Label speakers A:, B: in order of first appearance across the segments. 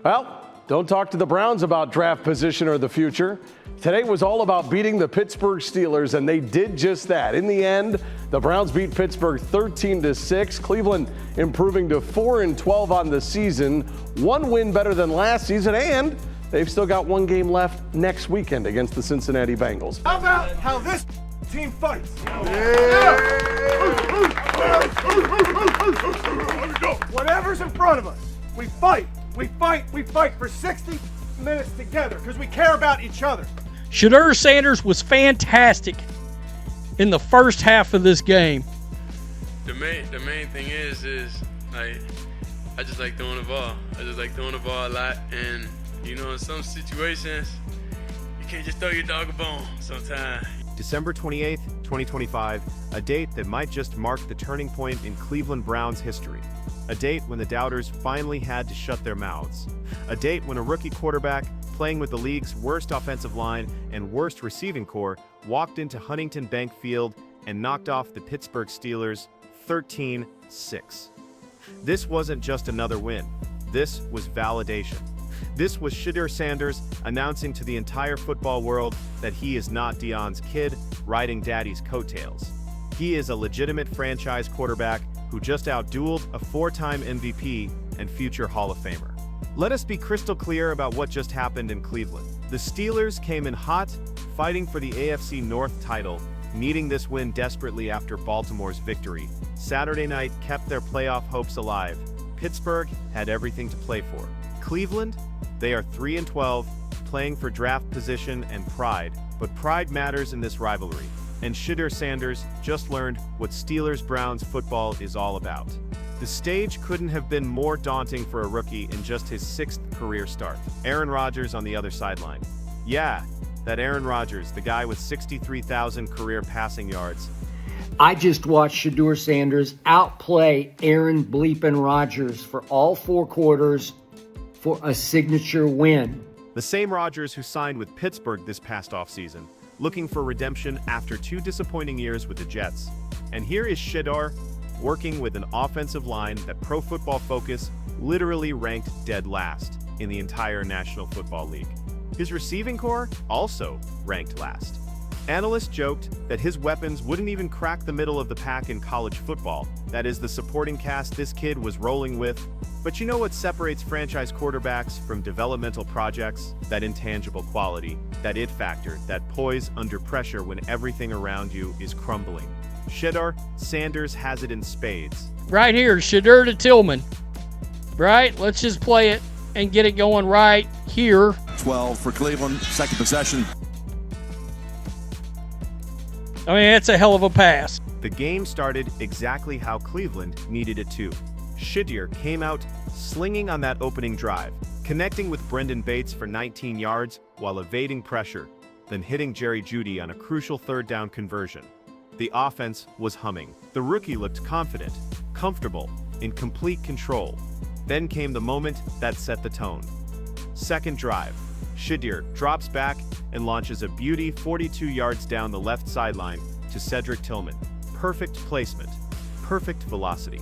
A: Well, don't talk to the Browns about draft position or the future. Today was all about beating the Pittsburgh Steelers, and they did just that. In the end, the Browns beat Pittsburgh 13-6. Cleveland improving to 4-12 on the season. One win better than last season, and they've still got one game left next weekend against the Cincinnati Bengals.
B: How about how this team fights? Whatever's in front of us, we fight. We fight for 60 minutes together because we care about each other.
C: Shedeur Sanders was fantastic in the first half of this game.
D: The main thing is like I just like throwing the ball. I just like throwing the ball a lot, and you know, in some situations you can't just throw your dog a bone sometimes.
E: December 28th, 2025, a date that might just mark the turning point in Cleveland Browns history. A date when the doubters finally had to shut their mouths. A date when a rookie quarterback, playing with the league's worst offensive line and worst receiving core, walked into Huntington Bank Field and knocked off the Pittsburgh Steelers 13-6. This wasn't just another win. This was validation. This was Shedeur Sanders announcing to the entire football world that he is not Deion's kid riding daddy's coattails. He is a legitimate franchise quarterback who just outdueled a four-time MVP and future Hall of Famer. Let us be crystal clear about what just happened in Cleveland. The Steelers came in hot, fighting for the AFC North title, needing this win desperately after Baltimore's victory. Saturday night kept their playoff hopes alive. Pittsburgh had everything to play for. Cleveland, they are 3-12, playing for draft position and pride, but pride matters in this rivalry. And Shedeur Sanders just learned what Steelers-Browns football is all about. The stage couldn't have been more daunting for a rookie in just his sixth career start. Aaron Rodgers on the other sideline. Yeah, that Aaron Rodgers, the guy with 63,000 career passing yards.
F: I just watched Shedeur Sanders outplay Aaron bleepin' Rodgers for all four quarters for a signature win.
E: The same Rodgers who signed with Pittsburgh this past offseason, looking for redemption after 2 disappointing years with the Jets. And here is Shedeur, working with an offensive line that Pro Football Focus literally ranked dead last in the entire National Football League. His receiving core also ranked last. Analysts joked that his weapons wouldn't even crack the middle of the pack in college football, that is the supporting cast this kid was rolling with. But you know what separates franchise quarterbacks from developmental projects? That intangible quality, that it factor, that poise under pressure when everything around you is crumbling. Shedeur Sanders has it in spades.
C: Right here, Shedeur to Tillman. Right? Let's just play it and get it going right here.
G: 12 for Cleveland, second possession.
C: I mean, it's a hell of a pass.
E: The game started exactly how Cleveland needed it to. Shedeur came out slinging on that opening drive, connecting with Brendan Bates for 19 yards while evading pressure, then hitting Jerry Jeudy on a crucial third down conversion. The offense was humming. The rookie looked confident, comfortable, in complete control. Then came the moment that set the tone. Second drive. Shedeur drops back and launches a beauty 42 yards down the left sideline to Cedric Tillman. Perfect placement, perfect velocity,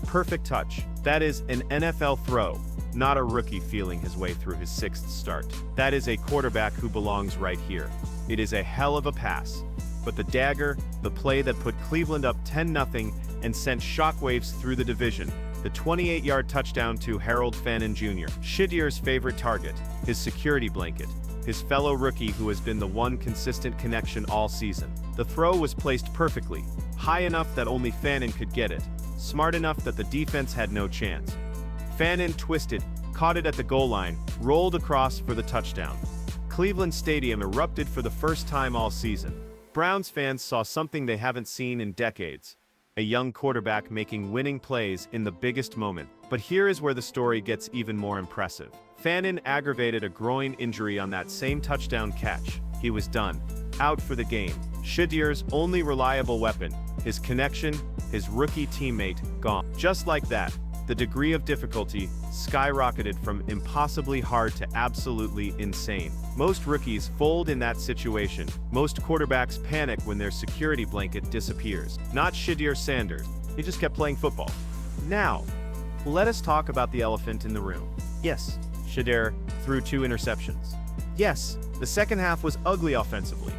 E: perfect touch. That is an NFL throw, not a rookie feeling his way through his sixth start. That is a quarterback who belongs right here. It is a hell of a pass. But the dagger, the play that put Cleveland up 10-0 and sent shockwaves through the division, the 28-yard touchdown to Harold Fannin Jr., Shedeur's favorite target, his security blanket, his fellow rookie who has been the one consistent connection all season. The throw was placed perfectly, high enough that only Fannin could get it, smart enough that the defense had no chance. Fannin twisted, caught it at the goal line, rolled across for the touchdown. Cleveland Stadium erupted for the first time all season. Browns fans saw something they haven't seen in decades. A young quarterback making winning plays in the biggest moment. But here is where the story gets even more impressive. Fannin aggravated a groin injury on that same touchdown catch. He was done. Out for the game. Shedeur's only reliable weapon, his connection, his rookie teammate, gone. Just like that, the degree of difficulty skyrocketed from impossibly hard to absolutely insane. Most rookies fold in that situation. Most quarterbacks panic when their security blanket disappears. Not Shedeur Sanders. He just kept playing football. Now, let us talk about the elephant in the room. Yes, Shedeur threw 2 interceptions. Yes, the second half was ugly offensively.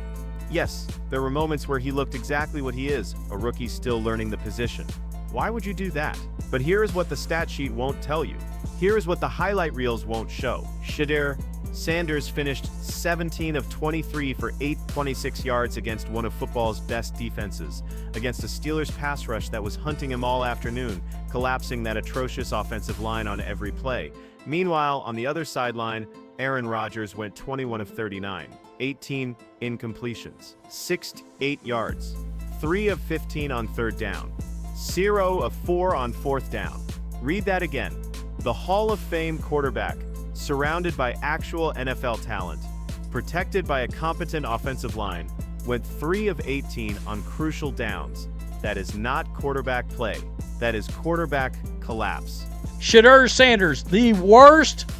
E: Yes, there were moments where he looked exactly what he is, a rookie still learning the position. Why would you do that? But here is what the stat sheet won't tell you. Here is what the highlight reels won't show. Shedeur Sanders finished 17 of 23 for 826 yards against one of football's best defenses, against a Steelers pass rush that was hunting him all afternoon, collapsing that atrocious offensive line on every play. Meanwhile, on the other sideline, Aaron Rodgers went 21 of 39, 18 incompletions, 68 yards, 3 of 15 on third down, 0 of 4 on fourth down. Read that again. The Hall of Fame quarterback, surrounded by actual NFL talent, protected by a competent offensive line, went 3 of 18 on crucial downs. That is not quarterback play. That is quarterback collapse.
C: Shedeur Sanders, the worst,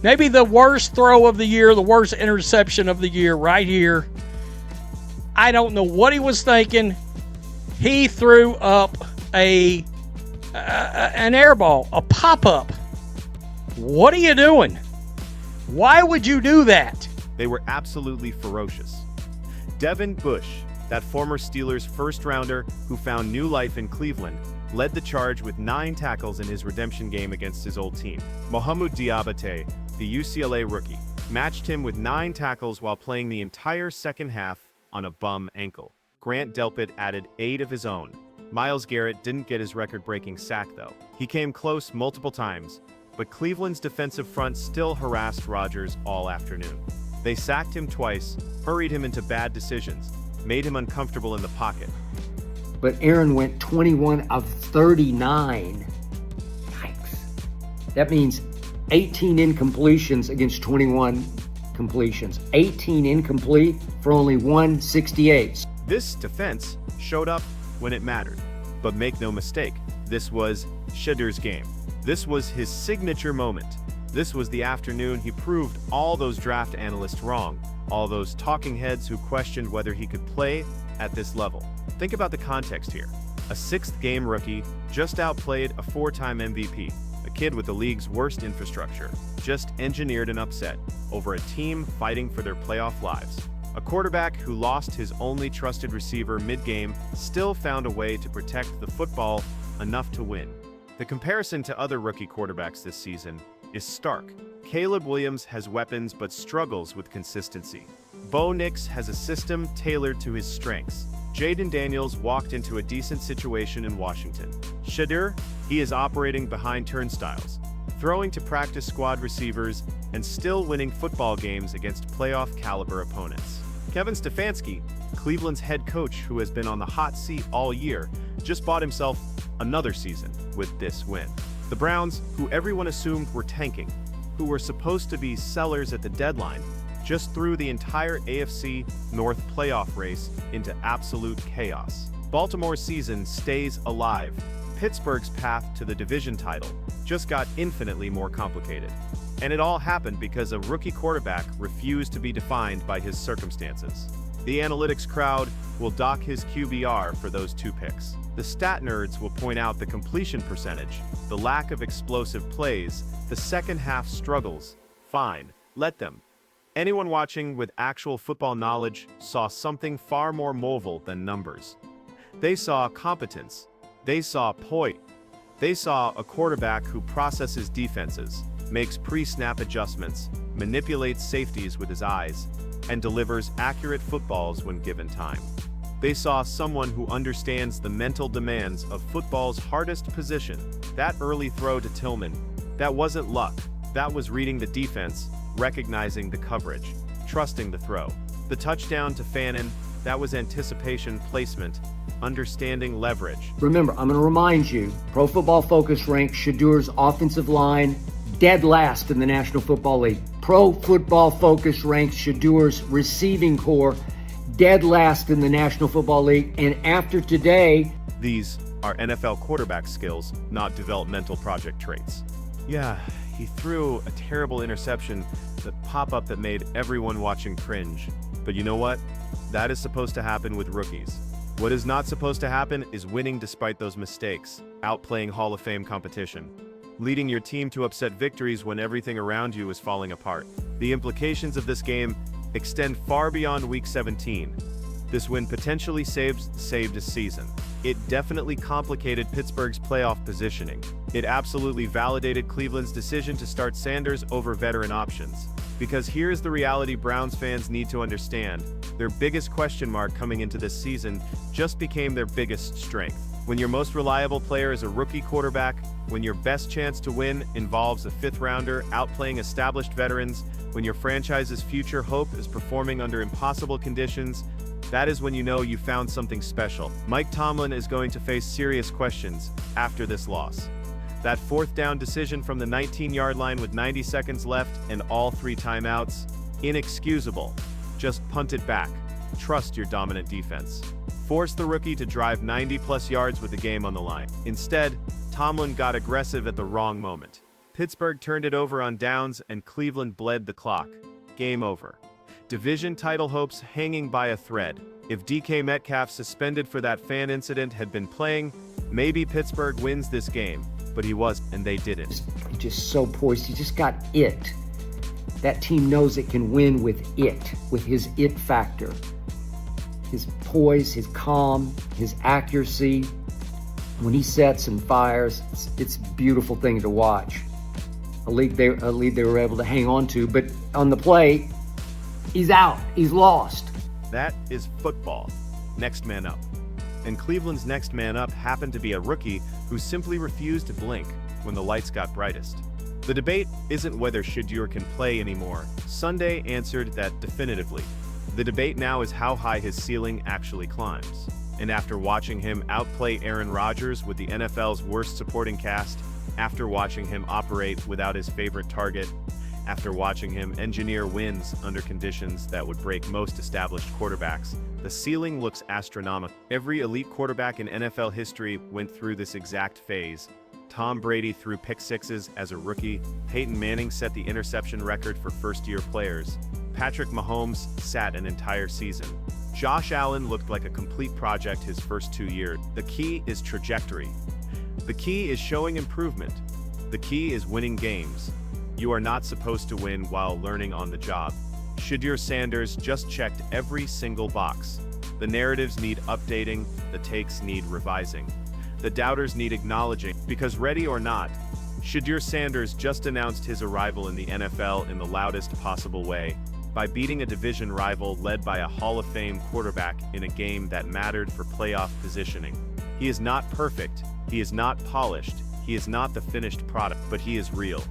C: maybe the worst throw of the year, the worst interception of the year right here. I don't know what he was thinking. He threw up an air ball, a pop-up. What are you doing? Why would you do that?
E: They were absolutely ferocious. Devin Bush, that former Steelers first-rounder who found new life in Cleveland, led the charge with 9 tackles in his redemption game against his old team. Mohamoud Diabate, the UCLA rookie, matched him with 9 tackles while playing the entire second half on a bum ankle. Grant Delpit added 8 of his own. Myles Garrett didn't get his record-breaking sack, though. He came close multiple times, but Cleveland's defensive front still harassed Rodgers all afternoon. They sacked him twice, hurried him into bad decisions, made him uncomfortable in the pocket.
F: But Aaron went 21 of 39. Yikes. That means 18 incompletions against 21 completions. 18 incomplete for only 168.
E: This defense showed up when it mattered. But make no mistake, this was Shedeur's game. This was his signature moment. This was the afternoon he proved all those draft analysts wrong, all those talking heads who questioned whether he could play at this level. Think about the context here. A 6th-game rookie just outplayed a 4-time MVP, a kid with the league's worst infrastructure, just engineered an upset over a team fighting for their playoff lives. A quarterback who lost his only trusted receiver mid-game still found a way to protect the football enough to win. The comparison to other rookie quarterbacks this season is stark. Caleb Williams has weapons but struggles with consistency. Bo Nix has a system tailored to his strengths. Jaden Daniels walked into a decent situation in Washington. Shedeur, he is operating behind turnstiles, throwing to practice squad receivers and still winning football games against playoff-caliber opponents. Kevin Stefanski, Cleveland's head coach who has been on the hot seat all year, just bought himself another season with this win. The Browns, who everyone assumed were tanking, who were supposed to be sellers at the deadline, just threw the entire AFC North playoff race into absolute chaos. Baltimore's season stays alive. Pittsburgh's path to the division title just got infinitely more complicated. And it all happened because a rookie quarterback refused to be defined by his circumstances. The analytics crowd will dock his QBR for those 2 picks. The stat nerds will point out the completion percentage, the lack of explosive plays, the second half struggles. Fine, let them. Anyone watching with actual football knowledge saw something far more mobile than numbers. They saw competence. They saw poise. They saw a quarterback who processes defenses, makes pre-snap adjustments, manipulates safeties with his eyes, and delivers accurate footballs when given time. They saw someone who understands the mental demands of football's hardest position. That early throw to Tillman, that wasn't luck. That was reading the defense, recognizing the coverage, trusting the throw. The touchdown to Fannin, that was anticipation, placement, understanding leverage.
F: Remember, I'm going to remind you, Pro Football Focus ranks Shedeur's offensive line dead last in the National Football League. Pro Football Focus ranks Shedeur's receiving core dead last in the National Football League. And after today,
E: these are NFL quarterback skills, not developmental project traits. Yeah, he threw a terrible interception, that pop-up that made everyone watching cringe. But you know what? That is supposed to happen with rookies. What is not supposed to happen is winning despite those mistakes, outplaying Hall of Fame competition. leading your team to upset victories when everything around you is falling apart. The implications of this game extend far beyond Week 17. This win potentially saved a season. It definitely complicated Pittsburgh's playoff positioning. It absolutely validated Cleveland's decision to start Sanders over veteran options. Because here's the reality Browns fans need to understand. Their biggest question mark coming into this season just became their biggest strength. When your most reliable player is a rookie quarterback, when your best chance to win involves a fifth-rounder outplaying established veterans, when your franchise's future hope is performing under impossible conditions, that is when you know you found something special. Mike Tomlin is going to face serious questions after this loss. That fourth down decision from the 19-yard line with 90 seconds left and all 3 timeouts, inexcusable. Just punt it back. Trust your dominant defense. Force the rookie to drive 90-plus yards with the game on the line. Instead, Tomlin got aggressive at the wrong moment. Pittsburgh turned it over on downs and Cleveland bled the clock. Game over. Division title hopes hanging by a thread. If DK Metcalf, suspended for that fan incident, had been playing, maybe Pittsburgh wins this game. But he was, and they didn't.
F: He's just so poised. He just got it. That team knows it can win with it, with his it factor. His poise, his calm, his accuracy. When he sets and fires, it's a beautiful thing to watch. A lead they were able to hang on to, but on the play, he's out. He's lost.
E: That is football. Next man up. And Cleveland's next man up happened to be a rookie who simply refused to blink when the lights got brightest. The debate isn't whether Shedeur can play anymore. Sunday answered that definitively. The debate now is how high his ceiling actually climbs. And after watching him outplay Aaron Rodgers with the NFL's worst supporting cast, after watching him operate without his favorite target, after watching him engineer wins under conditions that would break most established quarterbacks, the ceiling looks astronomical. Every elite quarterback in NFL history went through this exact phase. Tom Brady threw pick sixes as a rookie. Peyton Manning set the interception record for first-year players. Patrick Mahomes sat an entire season. Josh Allen looked like a complete project his first 2 years. The key is trajectory. The key is showing improvement. The key is winning games. You are not supposed to win while learning on the job. Shedeur Sanders just checked every single box. The narratives need updating, the takes need revising. The doubters need acknowledging, because ready or not, Shedeur Sanders just announced his arrival in the NFL in the loudest possible way, by beating a division rival led by a Hall of Fame quarterback in a game that mattered for playoff positioning. He is not perfect, he is not polished, he is not the finished product, but he is real.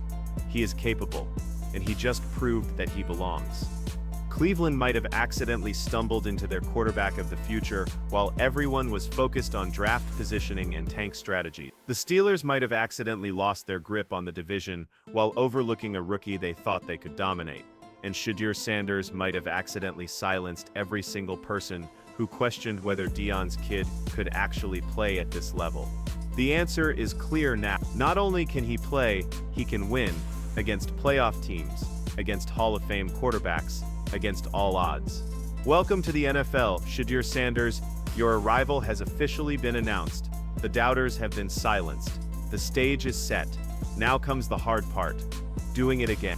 E: He is capable, and he just proved that he belongs. Cleveland might have accidentally stumbled into their quarterback of the future while everyone was focused on draft positioning and tank strategy. The Steelers might have accidentally lost their grip on the division while overlooking a rookie they thought they could dominate. And Shedeur Sanders might have accidentally silenced every single person who questioned whether Deion's kid could actually play at this level. The answer is clear now. Not only can he play, he can win against playoff teams, against Hall of Fame quarterbacks, against all odds. Welcome to the NFL, Shedeur Sanders. Your arrival has officially been announced. The doubters have been silenced. The stage is set. Now comes the hard part, doing it again.